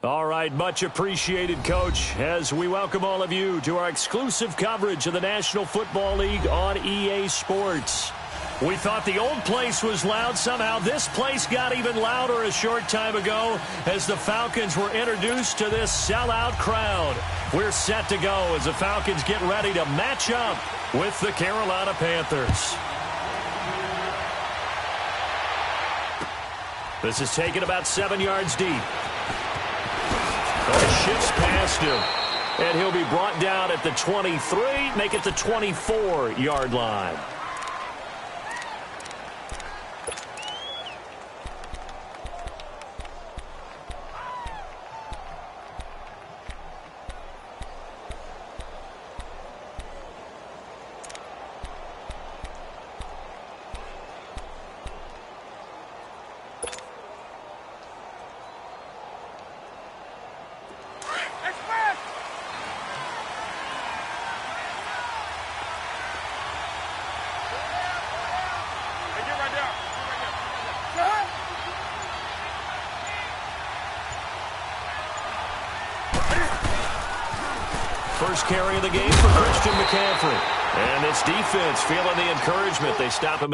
All right, much appreciated, Coach, as we welcome all of you to our exclusive coverage of the National Football League on EA Sports. We thought the old place was loud. Somehow this place got even louder a short time ago as the Falcons were introduced to this sellout crowd. We're set to go as the Falcons get ready to match up with the Carolina Panthers. This is taken about 7 yards deep. Shifts past him. And he'll be brought down at the 23, make it the 24-yard line. First carry of the game for Christian McCaffrey. And this defense feeling the encouragement. They stop him.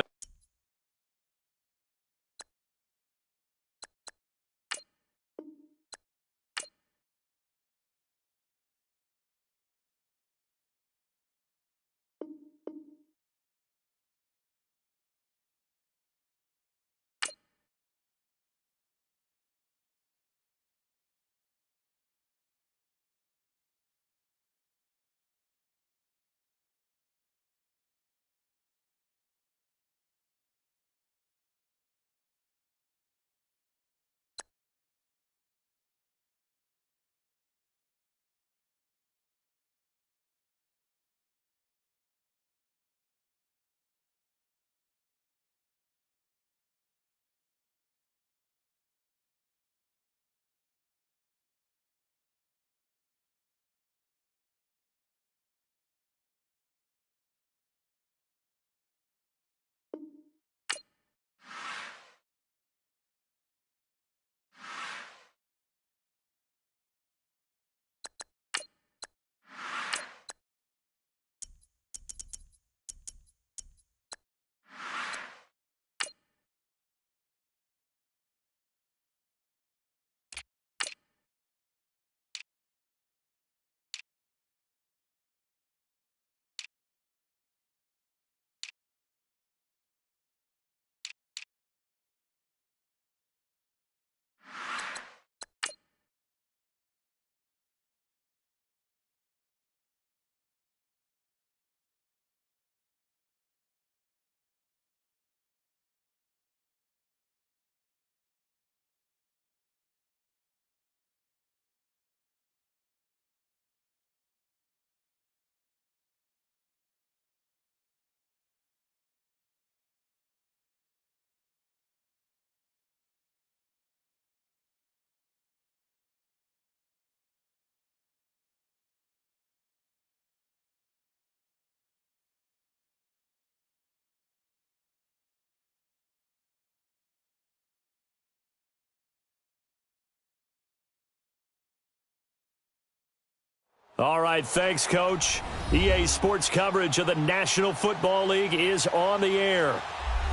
All right, thanks, Coach. EA Sports coverage of the National Football League is on the air.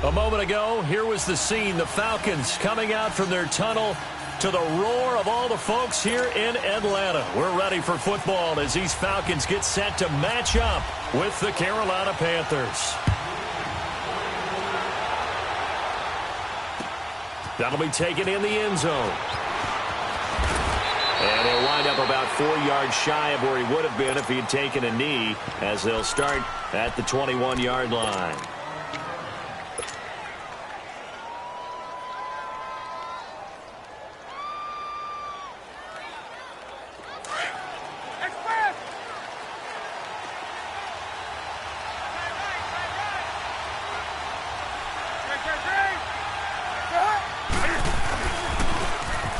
A moment ago, here was the scene. The Falcons coming out from their tunnel to the roar of all the folks here in Atlanta. We're ready for football as these Falcons get set to match up with the Carolina Panthers. That'll be taken in the end zone. And he'll wind up about 4 yards shy of where he would have been if he had taken a knee, as they'll start at the 21-yard line.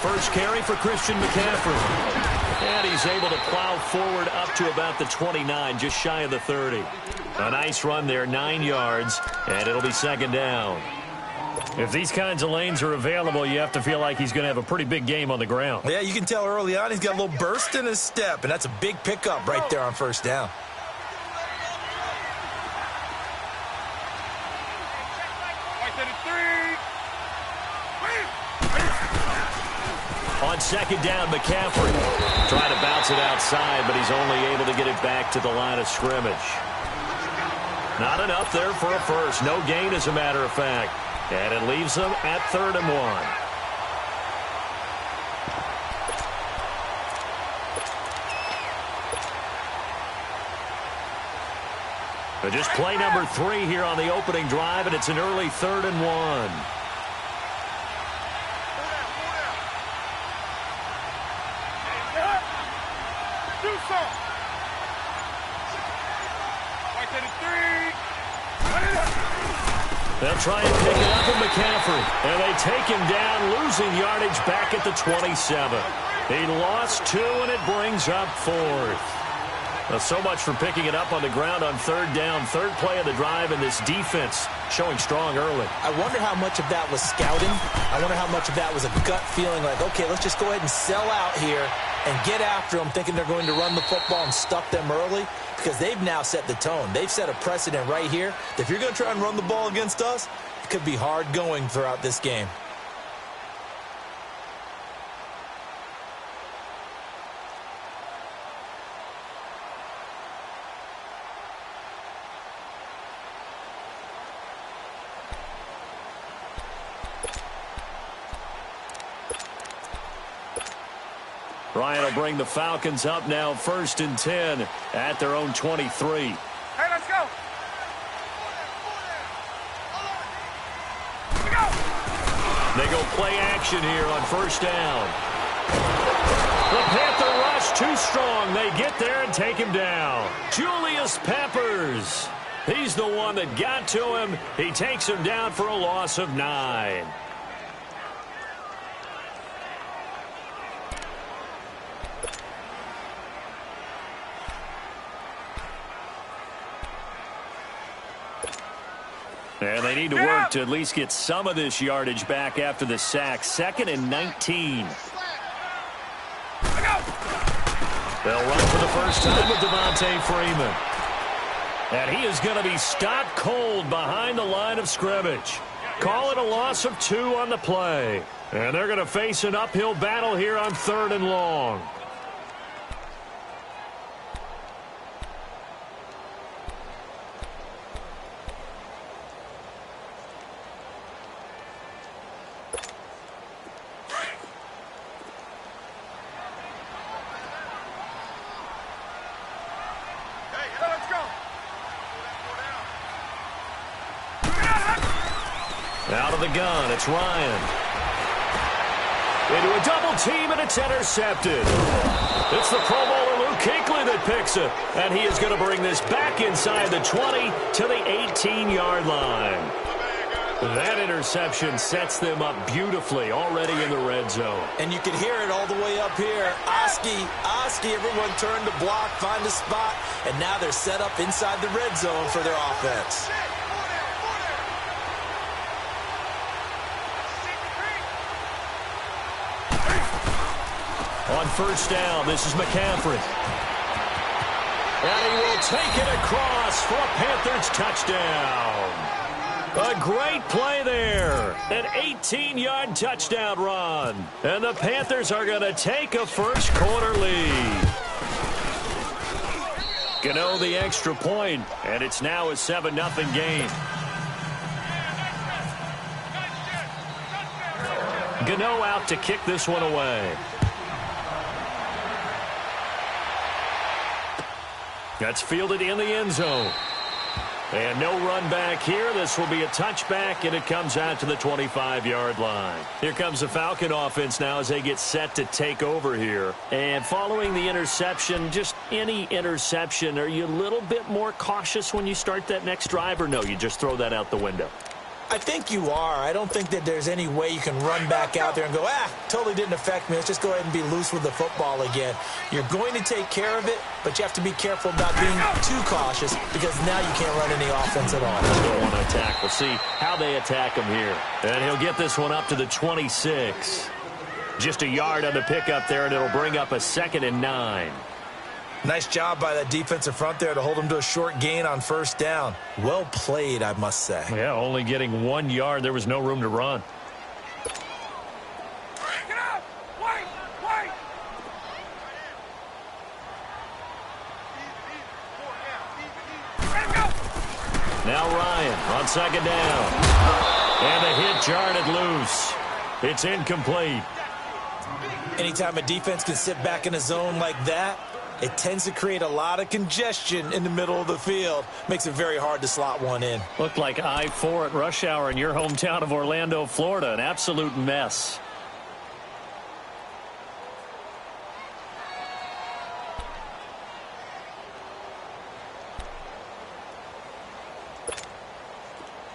First carry for Christian McCaffrey. And he's able to plow forward up to about the 29, just shy of the 30. A nice run there, 9 yards, and it'll be second down. If these kinds of lanes are available, you have to feel like he's going to have a pretty big game on the ground. Yeah, you can tell early on he's got a little burst in his step, and that's a big pickup right there on first down. On second down, McCaffrey trying to bounce it outside, but he's only able to get it back to the line of scrimmage. Not enough there for a first. No gain, as a matter of fact. And it leaves them at 3rd and 1. But just play number 3 here on the opening drive, and it's an early 3rd and 1. They'll try and pick it up with McCaffrey. And they take him down, losing yardage back at the 27. He lost 2, and it brings up 4th. Well, so much for picking it up on the ground on 3rd down. 3rd play of the drive, and this defense showing strong early. I wonder how much of that was scouting. I wonder how much of that was a gut feeling like, okay, let's just go ahead and sell out here and get after them, thinking they're going to run the football and stuff them early, because they've now set the tone. They've set a precedent right here that if you're going to try and run the ball against us, it could be hard going throughout this game. Ryan will bring the Falcons up now 1st and 10 at their own 23. Hey, let's go. They go play action here on 1st down. The Panther rush too strong. They get there and take him down. Julius Peppers. He's the one that got to him. He takes him down for a loss of 9. And they need to work to at least get some of this yardage back after the sack. 2nd and 19. They'll run for the first time with Devontae Freeman. And he is going to be stopped cold behind the line of scrimmage. Call it a loss of 2 on the play. And they're going to face an uphill battle here on 3rd and long. Out of the gun, it's Ryan. Into a double team, and it's intercepted. It's the Pro Bowler Luke Kuechly that picks it. And he is going to bring this back inside the 20 to the 18-yard line. That interception sets them up beautifully already in the red zone. And you can hear it all the way up here. Oski, everyone turned to block, find a spot, and now they're set up inside the red zone for their offense. On 1st down, this is McCaffrey. And he will take it across for a Panthers touchdown. A great play there. An 18-yard touchdown run. And the Panthers are going to take a first-quarter lead. Gano the extra point, and it's now a 7-0 game. Gano out to kick this one away. That's fielded in the end zone. And no run back here. This will be a touchback, and it comes out to the 25-yard line. Here comes the Falcon offense now as they get set to take over here. And following the interception, just any interception, are you a little bit more cautious when you start that next drive, or no, you just throw that out the window? I think you are. I don't think that there's any way you can run back out there and go, totally didn't affect me. Let's just go ahead and be loose with the football again. You're going to take care of it, but you have to be careful about being too cautious because now you can't run any offense at all. Still want to attack. We'll see how they attack him here. And he'll get this one up to the 26. Just a yard on the pickup there, and it'll bring up a 2nd and 9. Nice job by that defensive front there to hold him to a short gain on 1st down. Well played, I must say. Yeah, only getting 1 yard. There was no room to run. Get up! Wait! Wait! Now Ryan on 2nd down. And the hit jarred loose. It's incomplete. Anytime a defense can sit back in a zone like that, it tends to create a lot of congestion in the middle of the field. Makes it very hard to slot one in. Looked like I-4 at rush hour in your hometown of Orlando, Florida. An absolute mess.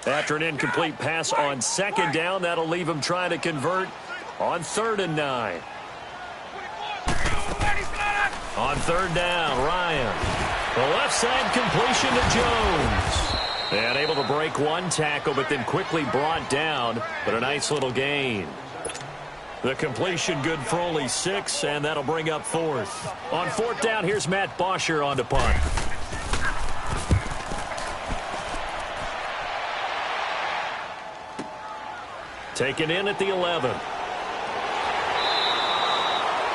After an incomplete pass on 2nd down, that'll leave him trying to convert on 3rd and 9. On 3rd down, Ryan. The left side completion to Jones. And able to break one tackle, but then quickly brought down. But a nice little gain. The completion good for only 6, and that'll bring up 4th. On 4th down, here's Matt Bosher on the punt. Taken in at the 11.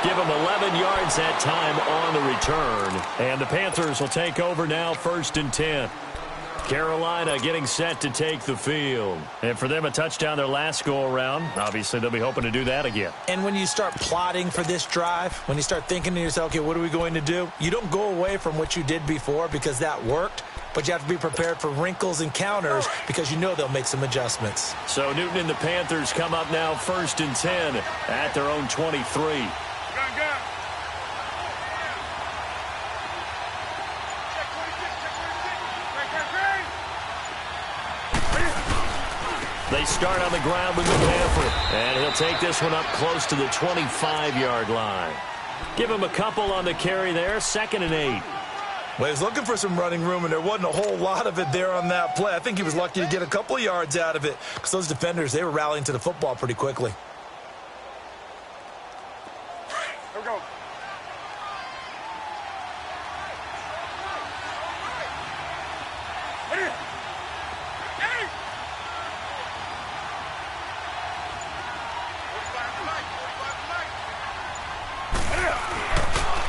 Give him 11 yards that time on the return. And the Panthers will take over now, 1st and 10. Carolina getting set to take the field. And for them, a touchdown their last go-around. Obviously, they'll be hoping to do that again. And when you start plotting for this drive, when you start thinking to yourself, okay, what are we going to do? You don't go away from what you did before because that worked. But you have to be prepared for wrinkles and counters because you know they'll make some adjustments. So Newton and the Panthers come up now 1st and 10 at their own 23. They start on the ground with McCaffrey. And he'll take this one up close to the 25-yard line. Give him a couple on the carry there, 2nd and 8. Well, he was looking for some running room, and there wasn't a whole lot of it there on that play. I think he was lucky to get a couple of yards out of it because those defenders, they were rallying to the football pretty quickly. Here we go.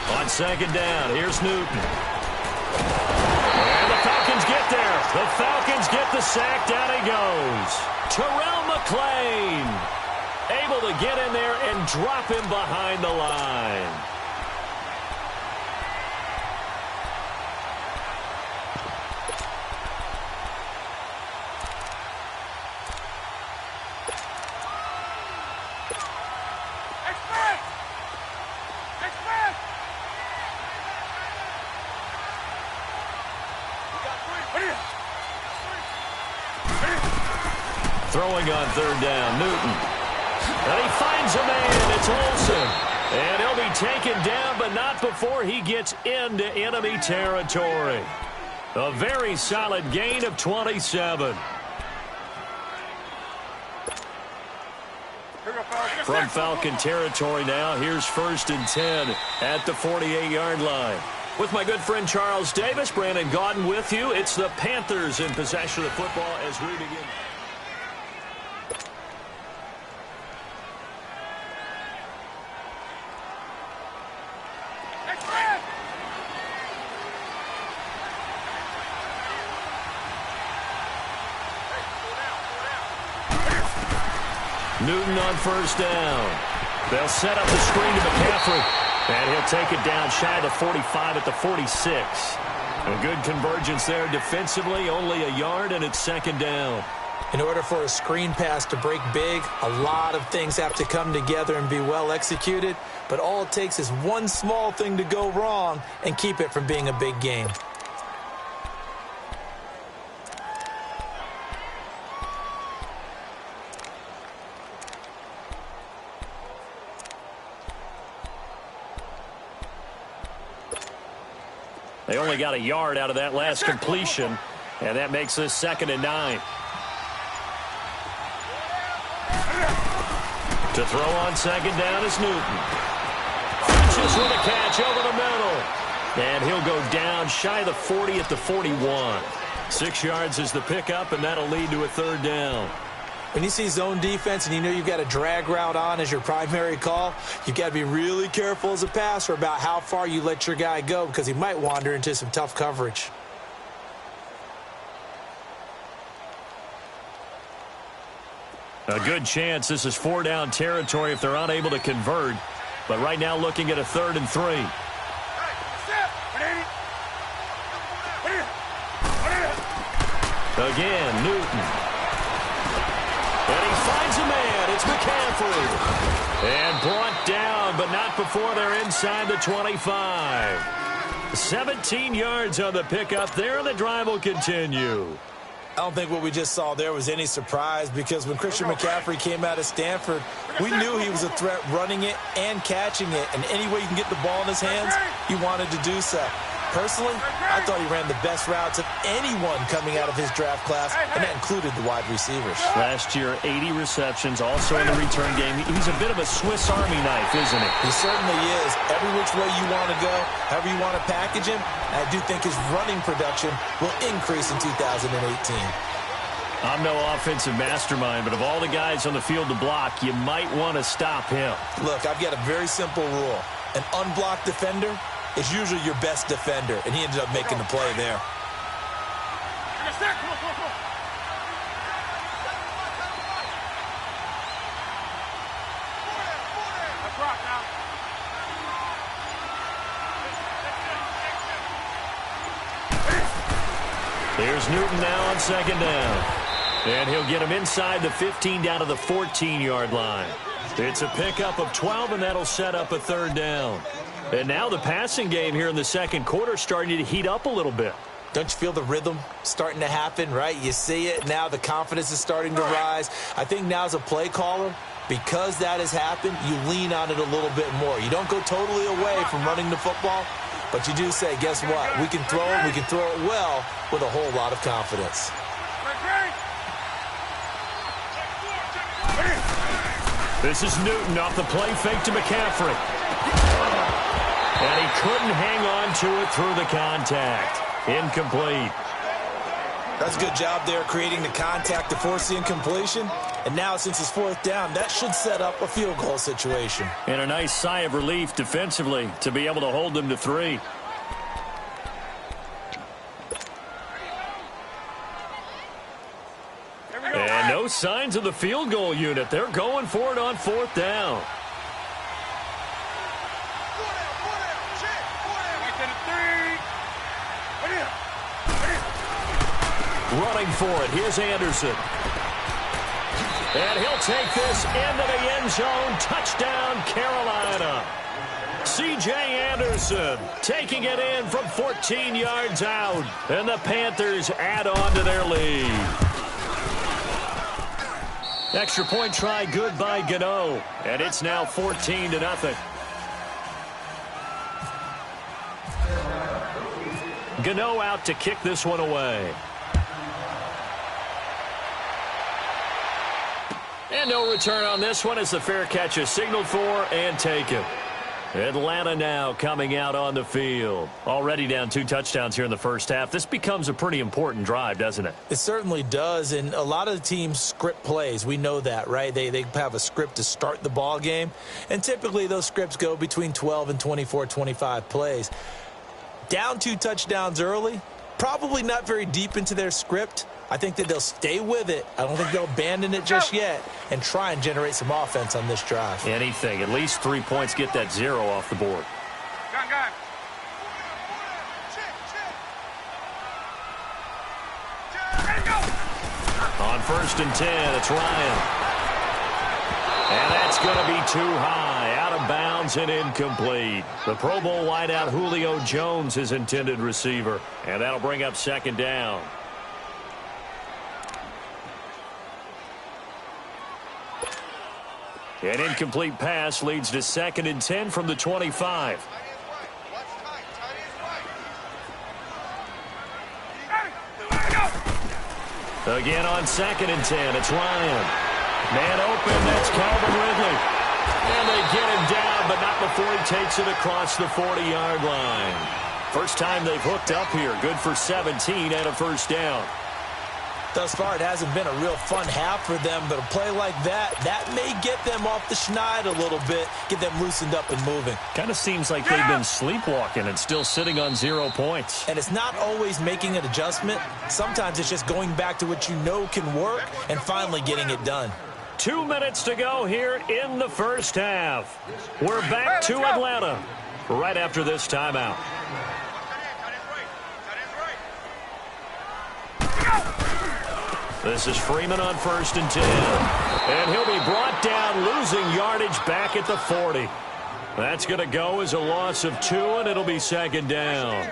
On 2nd down, here's Newton. And the Falcons get there. The Falcons get the sack. Down he goes. Terrell McClain able to get in there and drop him behind the line. Throwing on 3rd down, Newton. And he finds a man. It's Olsen. And he'll be taken down, but not before he gets into enemy territory. A very solid gain of 27. From Falcon territory now, here's 1st and 10 at the 48-yard line. With my good friend Charles Davis, Brandon Gaudin with you. It's the Panthers in possession of the football as we begin. Newton on 1st down. They'll set up the screen to McCaffrey. And he'll take it down shy of the 45 at the 46. A good convergence there defensively, only a yard, and it's 2nd down. In order for a screen pass to break big, a lot of things have to come together and be well executed. But all it takes is one small thing to go wrong and keep it from being a big game. They only got a yard out of that last completion, and that makes this 2nd and 9. To throw on 2nd down is Newton. Just with a catch over the middle. And he'll go down shy of the 40 at the 41. 6 yards is the pickup, and that'll lead to a 3rd down. When you see zone defense and you know you've got a drag route on as your primary call, you've got to be really careful as a passer about how far you let your guy go because he might wander into some tough coverage. A good chance this is 4-down territory if they're unable to convert. But right now looking at a 3rd and 3. Again, Newton. And he finds a man. It's McCaffrey. And brought down, but not before they're inside the 25. 17 yards on the pickup there, and the drive will continue. I don't think what we just saw there was any surprise because when Christian McCaffrey came out of Stanford, we knew he was a threat running it and catching it. And any way you can get the ball in his hands, he wanted to do so. Personally, I thought he ran the best routes of anyone coming out of his draft class, and that included the wide receivers. Last year, 80 receptions, also in the return game. He's a bit of a Swiss Army knife, isn't he? He certainly is. Every which way you want to go, however you want to package him, I do think his running production will increase in 2018. I'm no offensive mastermind, but of all the guys on the field to block, you might want to stop him. Look, I've got a very simple rule. An unblocked defender is usually your best defender, and he ended up making the play there. Here's Newton now on 2nd down. And he'll get him inside the 15 down to the 14-yard line. It's a pickup of 12, and that'll set up a 3rd down. And now the passing game here in the 2nd quarter starting to heat up a little bit. Don't you feel the rhythm starting to happen, right? You see it. Now the confidence is starting to rise. I think now as a play caller, because that has happened, you lean on it a little bit more. You don't go totally away from running the football, but you do say, guess what? We can throw it. We can throw it well with a whole lot of confidence. This is Newton off the play fake to McCaffrey. And he couldn't hang on to it through the contact. Incomplete. That's a good job there creating the contact to force the incompletion. And now since it's 4th down, that should set up a field goal situation. And a nice sigh of relief defensively to be able to hold them to 3. And no signs of the field goal unit. They're going for it on 4th down. Running for it. Here's Anderson. And he'll take this into the end zone. Touchdown, Carolina. C.J. Anderson taking it in from 14 yards out. And the Panthers add on to their lead. Extra point try good by Gano. And it's now 14-0. Gano out to kick this one away. And no return on this one as the fair catch is signaled for and taken. Atlanta now coming out on the field. Already down 2 touchdowns here in the first half. This becomes a pretty important drive, doesn't it? It certainly does, and a lot of the teams script plays. We know that, right? They have a script to start the ball game, and typically those scripts go between 12 and 24, 25 plays. Down 2 touchdowns early, probably not very deep into their script. I think that they'll stay with it. I don't think they'll abandon it just yet and try and generate some offense on this drive. Anything. At least 3 points, get that 0 off the board. Gun. On 1st and 10, it's Ryan. And that's going to be too high. Out of bounds and incomplete. The Pro Bowl wideout Julio Jones, his intended receiver. And that'll bring up 2nd down. An incomplete pass leads to 2nd and 10 from the 25. Again on 2nd and 10, it's Ryan. Man open, that's Calvin Ridley. And they get him down, but not before he takes it across the 40-yard line. First time they've hooked up here. Good for 17 and a first down. Thus far, it hasn't been a real fun half for them, but a play like that may get them off the schneid a little bit, get them loosened up and moving. Kind of seems like they've been sleepwalking and still sitting on 0 points. And it's not always making an adjustment. Sometimes it's just going back to what you know can work and finally getting it done. 2 minutes to go here in the first half. We're back to Atlanta right after this timeout. This is Freeman on 1st and 10. And he'll be brought down, losing yardage back at the 40. That's going to go as a loss of 2, and it'll be 2nd down.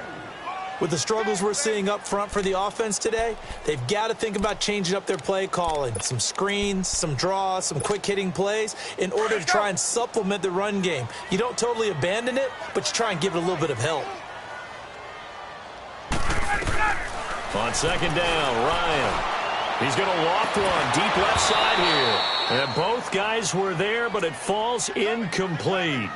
With the struggles we're seeing up front for the offense today, they've got to think about changing up their play calling. Some screens, some draws, some quick-hitting plays in order to try and supplement the run game. You don't totally abandon it, but you try and give it a little bit of help. On 2nd down, Ryan. He's going to loft one deep left side here. And both guys were there, but it falls incomplete.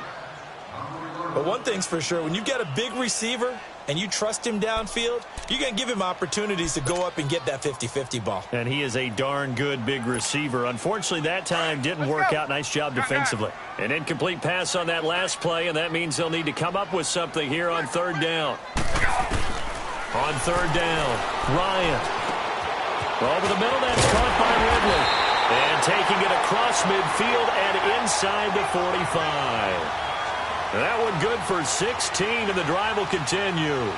But one thing's for sure, when you've got a big receiver and you trust him downfield, you're going to give him opportunities to go up and get that 50-50 ball. And he is a darn good big receiver. Unfortunately, that time didn't work out. Nice job defensively. An incomplete pass on that last play, and that means they'll need to come up with something here on 3rd down. On 3rd down, Ryan. Over the middle, that's caught by Ridley. And taking it across midfield and inside the 45. That one good for 16, and the drive will continue.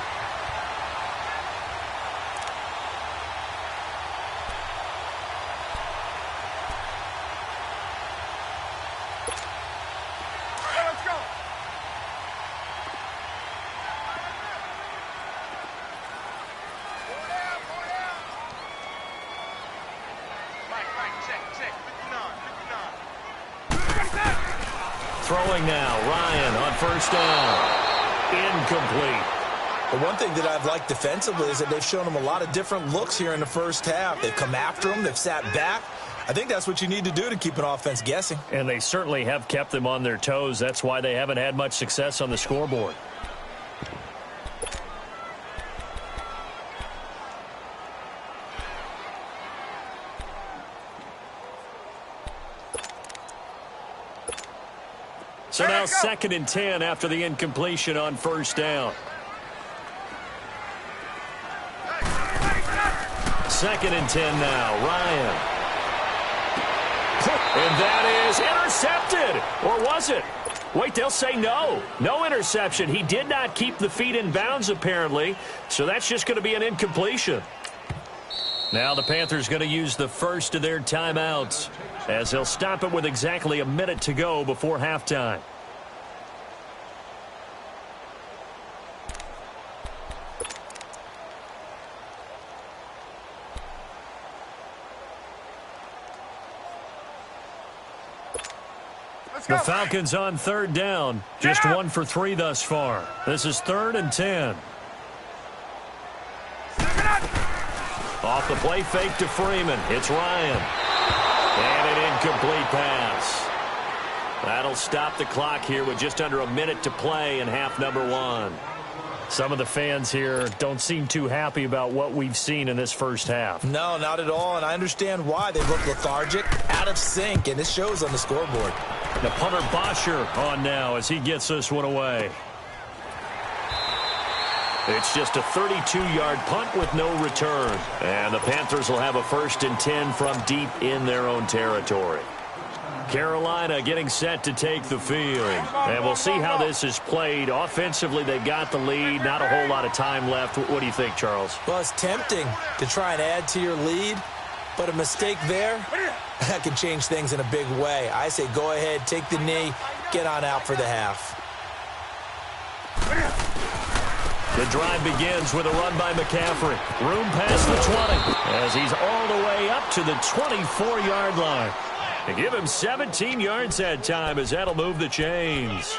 Throwing now, Ryan on 1st down. Incomplete. The one thing that I've liked defensively is that they've shown them a lot of different looks here in the first half. They've come after them. They've sat back. I think that's what you need to do to keep an offense guessing. And they certainly have kept them on their toes. That's why they haven't had much success on the scoreboard. So now 2nd and 10 after the incompletion on 1st down. 2nd and 10 now, Ryan. And that is intercepted. Or was it? Wait, they'll say no. No interception. He did not keep the feet in bounds, apparently. So that's just going to be an incompletion. Now the Panthers going to use the first of their timeouts, as they'll stop it with exactly a minute to go before halftime. The Falcons on 3rd down. Just 1 for 3 thus far. This is 3rd and 10. Off the play fake to Freeman. It's Ryan. And an incomplete pass. That'll stop the clock here with just under a minute to play in half number 1. Some of the fans here don't seem too happy about what we've seen in this first half. No, not at all, and I understand why. They look lethargic, out of sync, and it shows on the scoreboard. The punter Bosher on now as he gets this one away. It's just a 32-yard punt with no return. And the Panthers will have a 1st and 10 from deep in their own territory. Carolina getting set to take the field. And we'll see how this is played. Offensively, they've got the lead. Not a whole lot of time left. What do you think, Charles? Well, it's tempting to try and add to your lead, but a mistake there, that can change things in a big way. I say go ahead, take the knee, get on out for the half. The drive begins with a run by McCaffrey. Room past the 20 as he's all the way up to the 24-yard line. They give him 17 yards that time as that'll move the chains.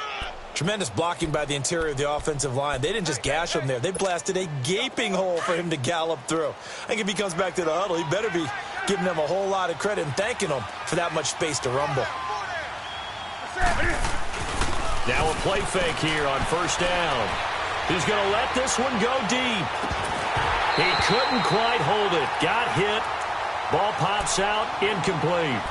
Tremendous blocking by the interior of the offensive line. They didn't just gash him there. They blasted a gaping hole for him to gallop through. I think if he comes back to the huddle, he better be giving them a whole lot of credit and thanking them for that much space to rumble. Now a play fake here on first down. He's going to let this one go deep. He couldn't quite hold it. Got hit. Ball pops out. Incomplete.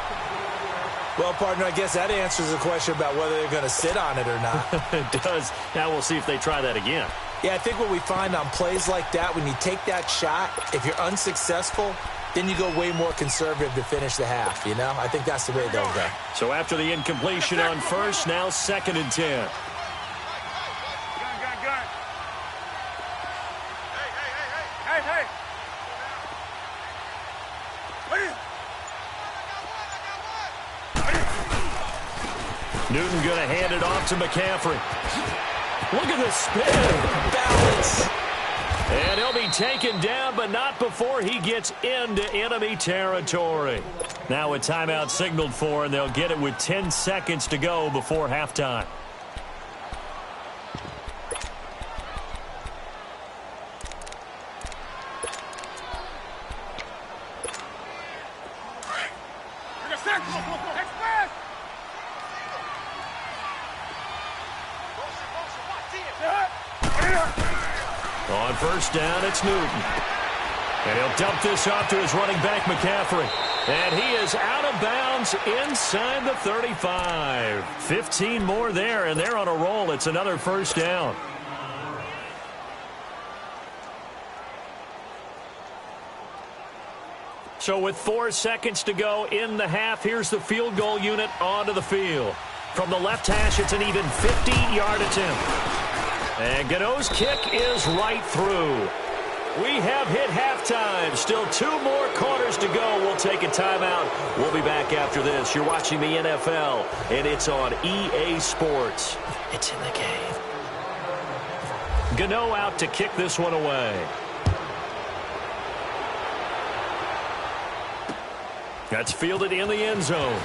Well, partner, I guess that answers the question about whether they're going to sit on it or not. It does. Now we'll see if they try that again. Yeah, I think what we find on plays like that, when you take that shot, if you're unsuccessful, then you go way more conservative to finish the half, you know? I think that's the way they'll go. So after the incompletion on first, now 2nd and 10. Gun. Hey. Newton going to hand it off to McCaffrey. Look at the spin. Balance. And he'll be taken down, but not before he gets into enemy territory. Now a timeout signaled for, and they'll get it with 10 seconds to go before halftime. On first down, it's Newton. And he'll dump this off to his running back, McCaffrey. And he is out of bounds inside the 35. 15 more there, and they're on a roll. It's another first down. So with 4 seconds to go in the half, here's the field goal unit onto the field. From the left hash, it's an even 50-yard attempt. And Gano's kick is right through. We have hit halftime. Still 2 more quarters to go. We'll take a timeout. We'll be back after this. You're watching the NFL, and it's on EA Sports. It's in the game. Gano out to kick this one away. That's fielded in the end zone.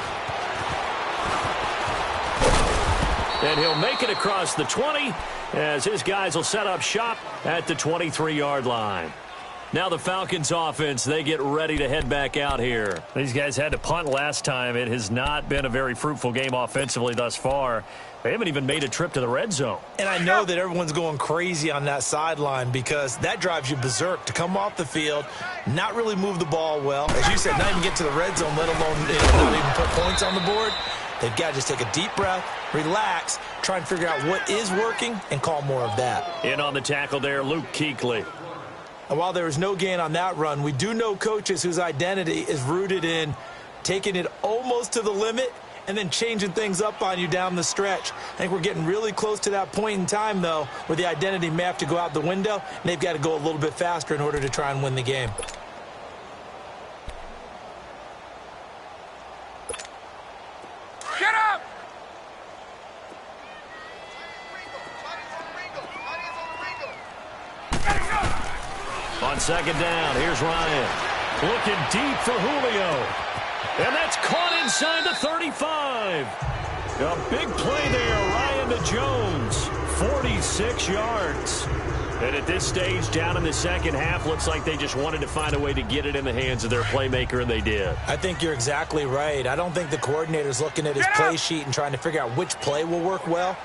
And he'll make it across the 20 as his guys will set up shop at the 23-yard line. Now the Falcons offense, they get ready to head back out here. These guys had to punt last time. It has not been a very fruitful game offensively thus far. They haven't even made a trip to the red zone. And I know that everyone's going crazy on that sideline because that drives you berserk to come off the field, not really move the ball well. As you said, not even get to the red zone, let alone not even put points on the board. They've got to just take a deep breath, relax, try and figure out what is working, and call more of that. In on the tackle there, Luke Kuechly. And while there was no gain on that run, we do know coaches whose identity is rooted in taking it almost to the limit and then changing things up on you down the stretch. I think we're getting really close to that point in time, though, where the identity may have to go out the window, and they've got to go a little bit faster in order to try and win the game. Get up! On second down, here's Ryan. Looking deep for Julio. And that's caught inside the 35. A big play there, Ryan to Jones. 46 yards. And at this stage, down in the second half, looks like they just wanted to find a way to get it in the hands of their playmaker, and they did. I think you're exactly right. I don't think the coordinator's looking at his play sheet and trying to figure out which play will work well.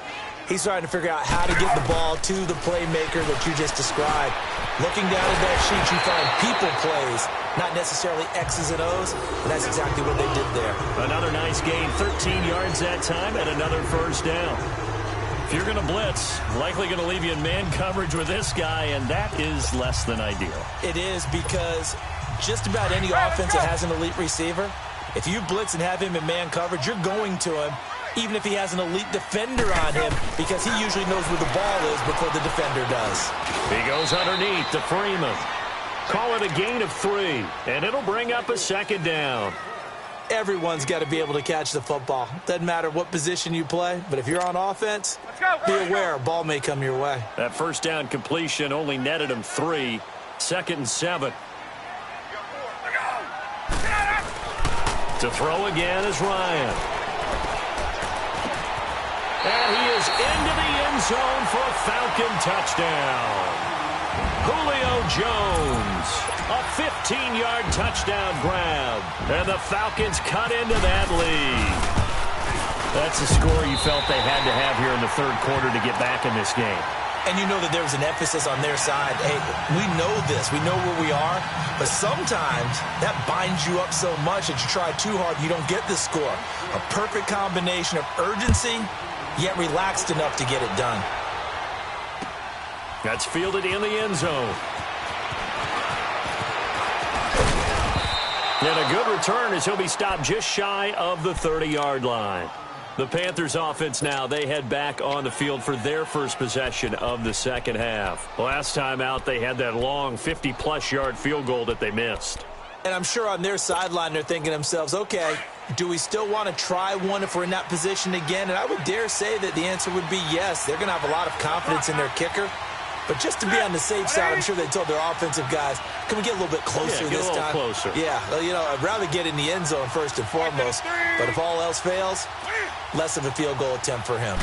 He's trying to figure out how to get the ball to the playmaker that you just described. Looking down at that sheet, you find people plays, not necessarily X's and O's, and that's exactly what they did there. Another nice gain, 13 yards that time, and another first down. If you're going to blitz, likely going to leave you in man coverage with this guy, and that is less than ideal. It is, because just about any offense that has an elite receiver, if you blitz and have him in man coverage, you're going to him, even if he has an elite defender on him, because he usually knows where the ball is before the defender does. He goes underneath to Freeman. Call it a gain of 3, and it'll bring up a second down. Everyone's got to be able to catch the football. Doesn't matter what position you play, but if you're on offense, be aware, ball may come your way. That first down completion only netted him 3. 2nd and 7. To throw again is Ryan. And he is into the zone for a Falcon touchdown. Julio Jones, a 15-yard touchdown grab. And the Falcons cut into that lead. That's a score you felt they had to have here in the third quarter to get back in this game. And you know that there was an emphasis on their side. Hey, we know this. We know where we are. But sometimes that binds you up so much that you try too hard and you don't get the score. A perfect combination of urgency, yet relaxed enough to get it done. That's fielded in the end zone. And a good return as he'll be stopped just shy of the 30-yard line. The Panthers offense now, they head back on the field for their first possession of the second half. Last time out, they had that long 50-plus yard field goal that they missed. And I'm sure on their sideline, they're thinking to themselves, okay, do we still want to try one if we're in that position again? And I would dare say that the answer would be yes. They're going to have a lot of confidence in their kicker. But just to be on the safe side, I'm sure they told their offensive guys, can we get a little bit closer this time? Closer. Yeah, well, you know, I'd rather get in the end zone first and foremost. But if all else fails, less of a field goal attempt for him.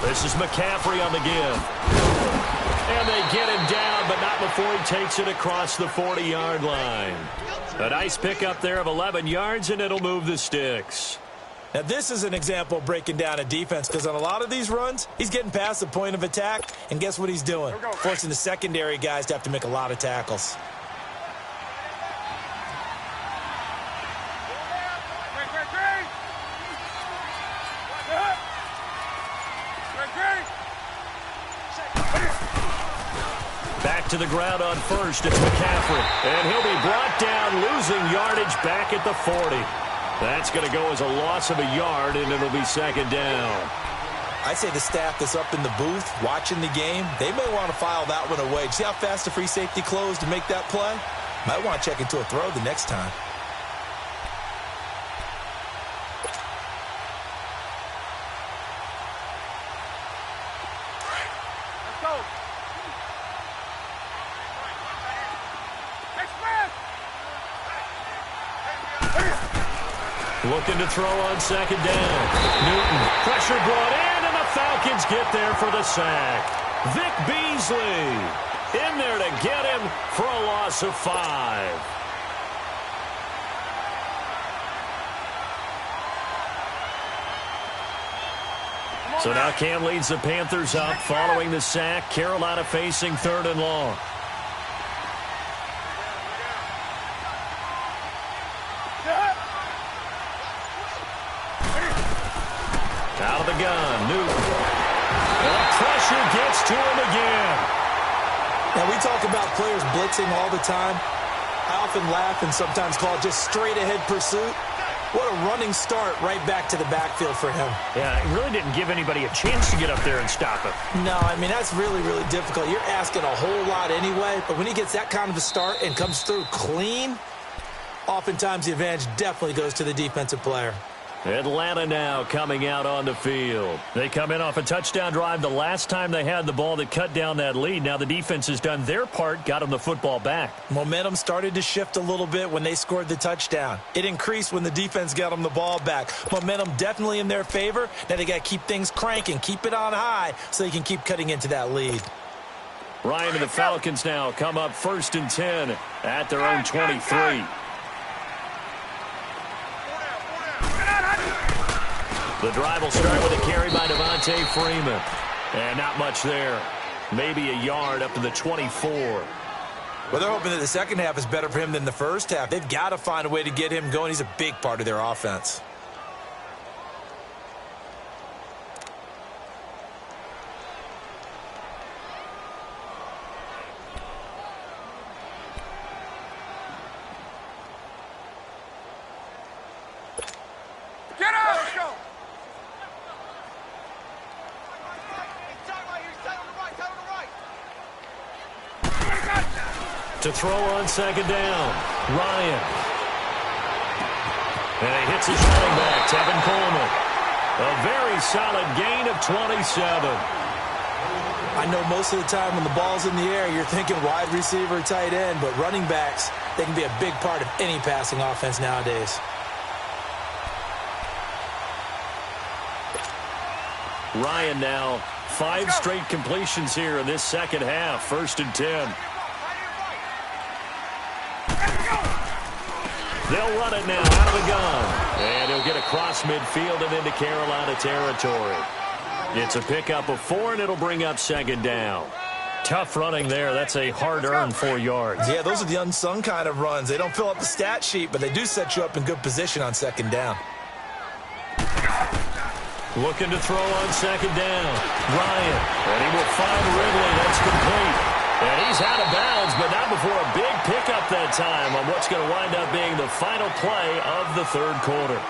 This is McCaffrey on the give. And they get him down, but not before he takes it across the 40-yard line. A nice pickup there of 11 yards, and it'll move the sticks. Now, this is an example of breaking down a defense because on a lot of these runs, he's getting past the point of attack, and guess what he's doing? Forcing the secondary guys to have to make a lot of tackles. Back to the ground on first, it's McCaffrey. And he'll be brought down, losing yardage back at the 40. That's going to go as a loss of a yard, and it'll be second down. I'd say the staff that's up in the booth watching the game, they may want to file that one away. See how fast the free safety closed to make that play? Might want to check into a throw the next time. Looking to throw on second down. Newton, pressure brought in, and the Falcons get there for the sack. Vic Beasley in there to get him for a loss of 5. So now Cam leads the Panthers up following the sack. Carolina facing 3rd and long. Out of the gun, Newton. And the pressure gets to him again. Now, we talk about players blitzing all the time. I often laugh and sometimes call it just straight-ahead pursuit. What a running start right back to the backfield for him. Yeah, it really didn't give anybody a chance to get up there and stop him. No, I mean, that's really, really difficult. You're asking a whole lot anyway, but when he gets that kind of a start and comes through clean, oftentimes the advantage definitely goes to the defensive player. Atlanta now coming out on the field. They come in off a touchdown drive the last time they had the ball that cut down that lead. Now the defense has done their part, got them the football back. Momentum started to shift a little bit when they scored the touchdown. It increased when the defense got them the ball back. Momentum definitely in their favor. Now they got to keep things cranking, keep it on high so they can keep cutting into that lead. Ryan and the Falcons now come up 1st and 10 at their own 23. The drive will start with a carry by Devontae Freeman. And not much there. Maybe a yard up to the 24. Well, they're hoping that the second half is better for him than the first half. They've got to find a way to get him going. He's a big part of their offense. Get out! Let's go! To throw on second down, Ryan. And he hits his running back, Tevin Coleman. A very solid gain of 27. I know most of the time when the ball's in the air, you're thinking wide receiver, tight end, but running backs, they can be a big part of any passing offense nowadays. Ryan now 5 straight completions here in this second half. 1st and 10. They'll run it now out of the gun. And he'll get across midfield and into Carolina territory. It's a pickup of 4, and it'll bring up 2nd down. Tough running there. That's a hard-earned 4 yards. Yeah, those are the unsung kind of runs. They don't fill up the stat sheet, but they do set you up in good position on 2nd down. Looking to throw on 2nd down. Ryan. And he will find Ridley. That's complete. And he's out of bounds, but not before a big pickup that time on what's going to wind up being the final play of the 3rd quarter.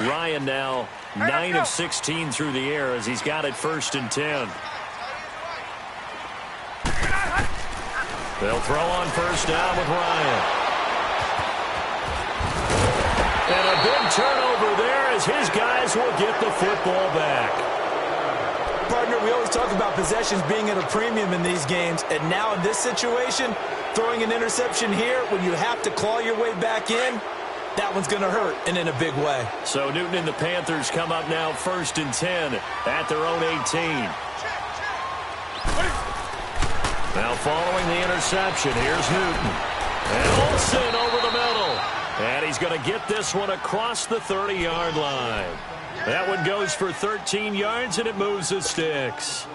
Ryan now 9 of 16 through the air as he's got it 1st and 10. They'll throw on 1st down with Ryan. And a big turnover there as his guys will get the football back. Partner, we always talk about possessions being at a premium in these games, and now in this situation, throwing an interception here when you have to claw your way back in, that one's going to hurt, and in a big way. So Newton and the Panthers come up now 1st and 10 at their own 18. Now following the interception, here's Newton. And Olsen over the middle. And he's going to get this one across the 30-yard line. That one goes for 13 yards, and it moves the sticks.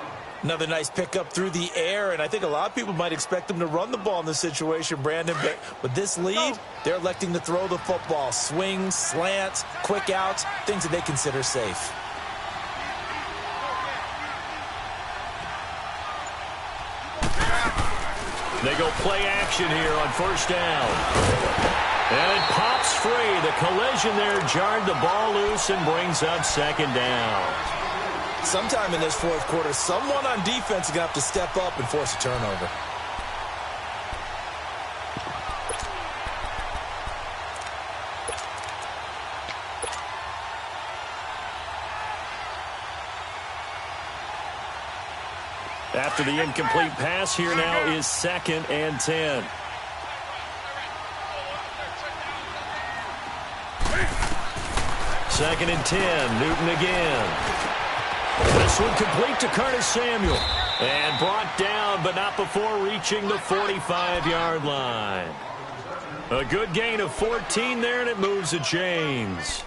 Another nice pickup through the air, and I think a lot of people might expect them to run the ball in this situation, Brandon. But with this lead, they're electing to throw the football. Swings, slants, quick outs, things that they consider safe. They go play action here on 1st down. And it pops free. The collision there jarred the ball loose and brings up 2nd down. Sometime in this 4th quarter, someone on defense is going to have to step up and force a turnover. After the incomplete pass, here now is 2nd and 10. Second and 10, Newton again. This one complete to Curtis Samuel. And brought down, but not before reaching the 45-yard line. A good gain of 14 there, and it moves the chains.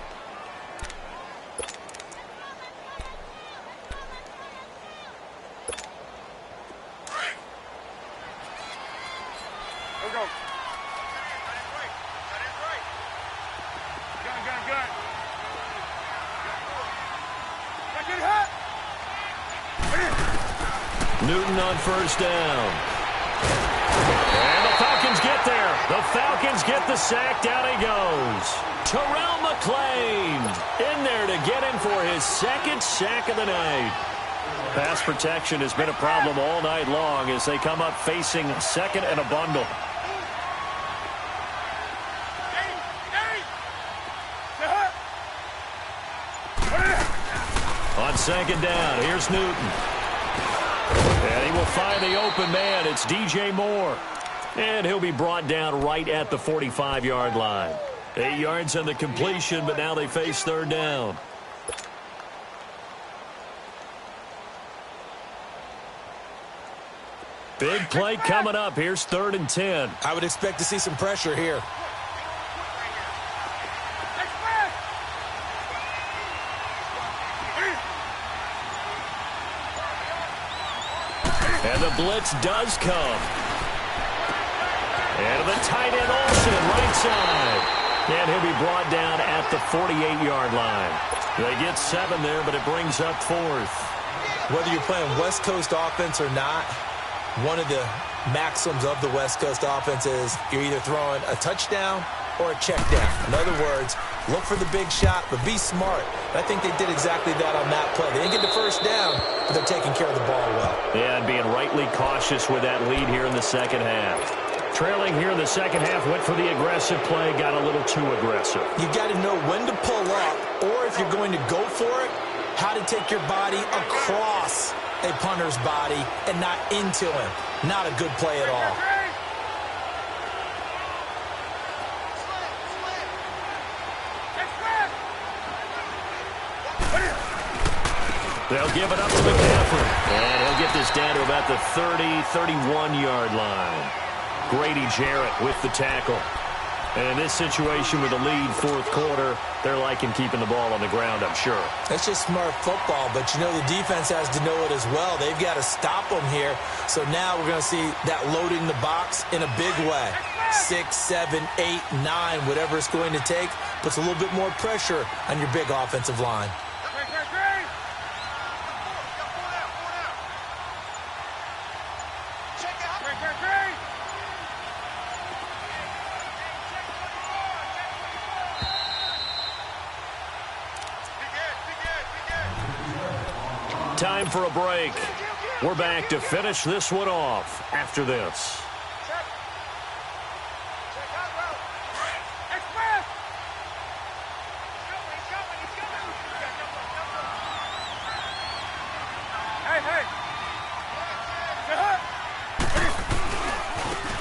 Newton on 1st down. And the Falcons get there. The Falcons get the sack. Down he goes. Terrell McClain in there to get him for his 2nd sack of the night. Pass protection has been a problem all night long as they come up facing 2nd and a bundle. On 2nd down, here's Newton. And he will find the open man. It's DJ Moore. And he'll be brought down right at the 45-yard line. 8 yards on the completion, but now they face 3rd down. Big play coming up. Here's 3rd and 10. I would expect to see some pressure here. And the blitz does come. And the tight end Olsen, right side. And he'll be brought down at the 48-yard line. They get 7 there, but it brings up 4th. Whether you're playing West Coast offense or not, one of the maxims of the West Coast offense is you're either throwing a touchdown or a check down. In other words, look for the big shot, but be smart. I think they did exactly that on that play. They didn't get the 1st down, but they're taking care of the ball well. Yeah, and being rightly cautious with that lead here in the 2nd half. Trailing here in the 2nd half, went for the aggressive play, got a little too aggressive. You got to know when to pull up or if you're going to go for it, how to take your body across a punter's body and not into him. Not a good play at all. They'll give it up to McCaffrey. And he'll get this down to about the 30, 31-yard line. Grady Jarrett with the tackle. And in this situation with a lead fourth quarter, they're liking keeping the ball on the ground, I'm sure. That's just smart football, but you know the defense has to know it as well. They've got to stop them here. So now we're going to see that loading the box in a big way. 6, 7, 8, 9, whatever it's going to take, puts a little bit more pressure on your big offensive line. Time for a break. We're back to finish this one off after this.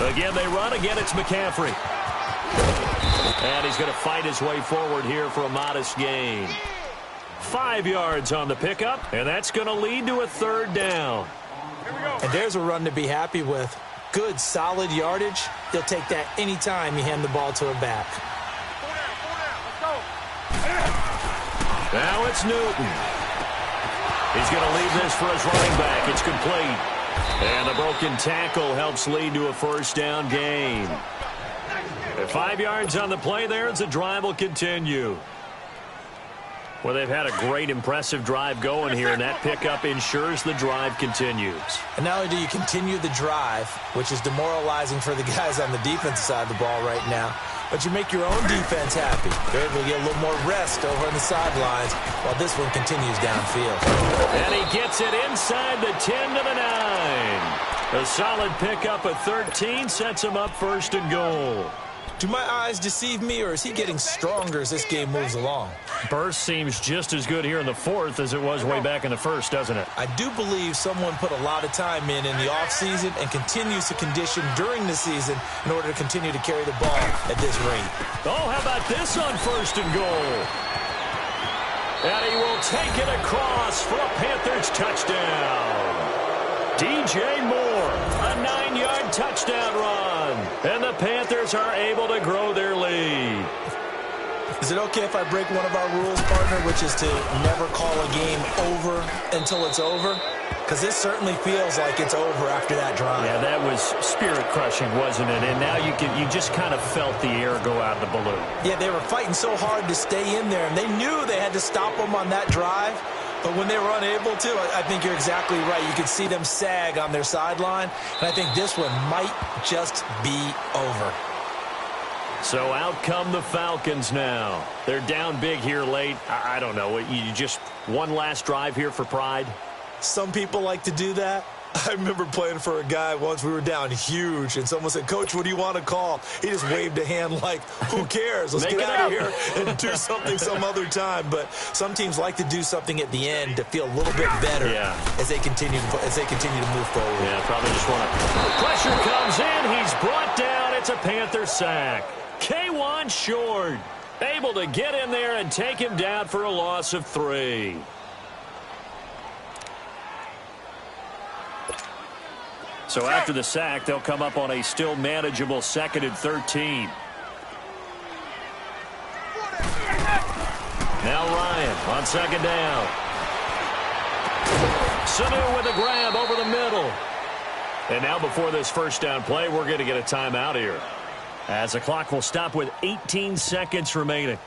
Again, they run. Again, it's McCaffrey. And he's going to fight his way forward here for a modest gain. 5 yards on the pickup, and that's going to lead to a third down. And there's a run to be happy with. Good, solid yardage. They'll take that anytime you hand the ball to a back. Now it's Newton. He's going to leave this for his running back. It's complete. And the broken tackle helps lead to a first down gain. 5 yards on the play there as the drive will continue. Well, they've had a great, impressive drive going here, and that pickup ensures the drive continues. And not only do you continue the drive, which is demoralizing for the guys on the defensive side of the ball right now, but you make your own defense happy. They're able to get a little more rest over on the sidelines while this one continues downfield. And he gets it inside the 10 to the 9. A solid pickup at 13 sets him up first and goal. Do my eyes deceive me, or is he getting stronger as this game moves along? Burst seems just as good here in the fourth as it was way back in the first, doesn't it? I do believe someone put a lot of time in the offseason and continues to condition during the season in order to continue to carry the ball at this rate. Oh, how about this on first and goal? And he will take it across for a Panthers touchdown. DJ Moore, a 9-yard touchdown run. And the Panthers are able to grow their lead. Is it okay if I break one of our rules, partner, which is to never call a game over until it's over? Because this certainly feels like it's over after that drive. Yeah, that was spirit-crushing, wasn't it? And now you just kind of felt the air go out of the balloon. Yeah, they were fighting so hard to stay in there, and they knew they had to stop them on that drive. But when they were unable to, I think you're exactly right. You could see them sag on their sideline, and I think this one might just be over. So out come the Falcons now. They're down big here late. I don't know. You just one last drive here for pride? Some people like to do that. I remember playing for a guy once. We were down huge, and someone said, "Coach, what do you want to call?" He just waved a hand like, who cares? Let's get out of here and do something some other time. But some teams like to do something at the end to feel a little bit better as they continue to move forward. Yeah, probably just want to. Pressure comes in. He's brought down. It's a Panther sack. K1 Short able to get in there and take him down for a loss of 3. So after the sack, they'll come up on a still manageable 2nd and 13. Now Ryan on 2nd down. Sanu with a grab over the middle. And now before this first down play, we're going to get a timeout here, as the clock will stop with 18 seconds remaining.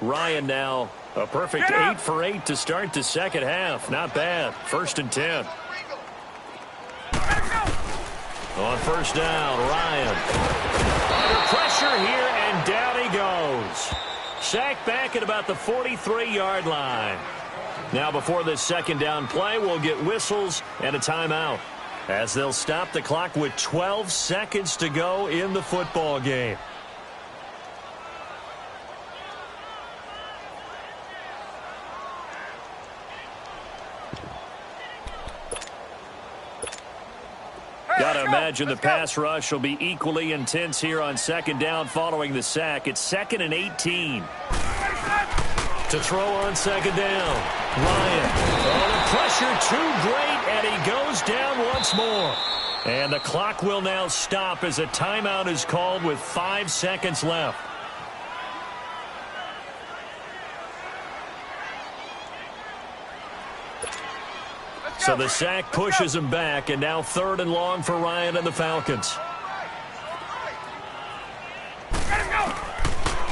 Ryan now a perfect 8 for 8 to start the second half. Not bad. 1st and 10. On first down, Ryan. Under pressure here, and down he goes. Sacked back at about the 43-yard line. Now before this second down play, we'll get whistles and a timeout, as they'll stop the clock with 12 seconds to go in the football game. Got to imagine the pass rush will be equally intense here on second down following the sack. It's 2nd and 18. To throw on second down. Ryan. Oh, the pressure too great, and he goes down once more. And the clock will now stop as a timeout is called with 5 seconds left. So the sack pushes him back, and now 3rd and long for Ryan and the Falcons.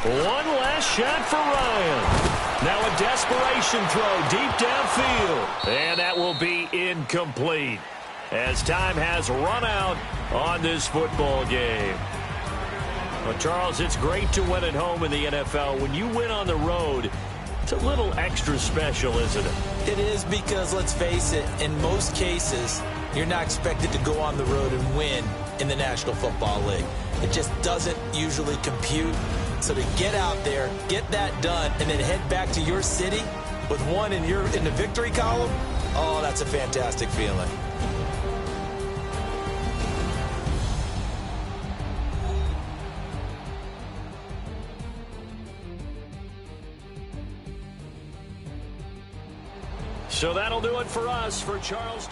One last shot for Ryan. Now a desperation throw deep downfield. And that will be incomplete, as time has run out on this football game. Well, Charles, it's great to win at home in the NFL. When you win on the road, it's a little extra special, isn't it? It is, because, let's face it, in most cases, you're not expected to go on the road and win in the National Football League. It just doesn't usually compute. So to get out there, get that done, and then head back to your city with one in the victory column, oh, that's a fantastic feeling. So that'll do it for us. For Charles...